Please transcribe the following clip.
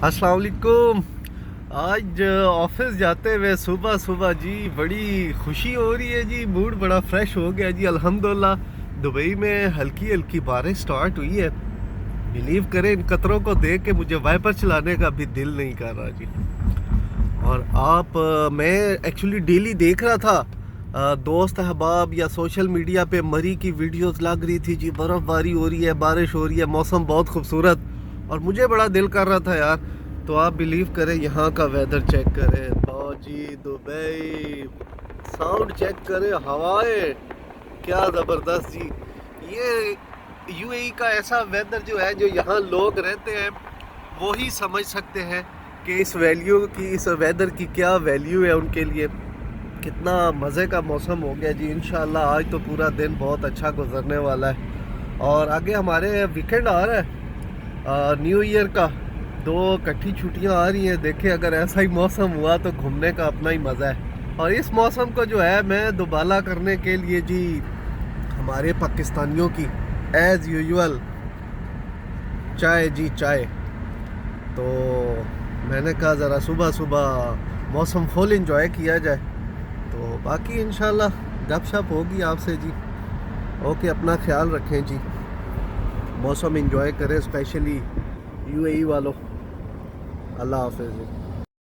अस्सलाम वालेकुम। आज ऑफिस जाते हुए सुबह सुबह जी बड़ी खुशी हो रही है जी, मूड बड़ा फ्रेश हो गया जी अल्हम्दुलिल्लाह। दुबई में हल्की हल्की बारिश स्टार्ट हुई है। बिलीव करें, इन कतरों को देख के मुझे वाइपर चलाने का भी दिल नहीं कर रहा जी। और मैं एक्चुअली डेली देख रहा था, दोस्त अहबाब या सोशल मीडिया पे मरी की वीडियोस लग रही थी जी, बर्फ़बारी हो रही है, बारिश हो रही है, मौसम बहुत खूबसूरत। और मुझे बड़ा दिल कर रहा था यार। तो आप बिलीव करें, यहाँ का वेदर चेक करें तो जी दुबई, साउंड चेक करें, हवाएं क्या ज़बरदस्त जी। ये यूएई का ऐसा वेदर जो है, जो यहाँ लोग रहते हैं वो ही समझ सकते हैं कि इस वैल्यू की, इस वेदर की क्या वैल्यू है उनके लिए। कितना मज़े का मौसम हो गया जी। इंशाल्लाह आज तो पूरा दिन बहुत अच्छा गुजरने वाला है। और आगे हमारे वीकेंड आ रहा है, न्यू ईयर का। 2 इकट्ठी छुट्टियां आ रही हैं। देखें, अगर ऐसा ही मौसम हुआ तो घूमने का अपना ही मज़ा है। और इस मौसम को जो है मैं दोबाला करने के लिए जी, हमारे पाकिस्तानियों की एज़ यूजुअल चाय जी, चाय। तो मैंने कहा ज़रा सुबह सुबह मौसम फुल इंजॉय किया जाए। तो बाकी इंशाल्लाह गपशप होगी आपसे जी। ओके, अपना ख्याल रखें जी, मौसम इंजॉय करें, स्पेशली यूएई वालों। अल्लाह हाफ़िज़ जी।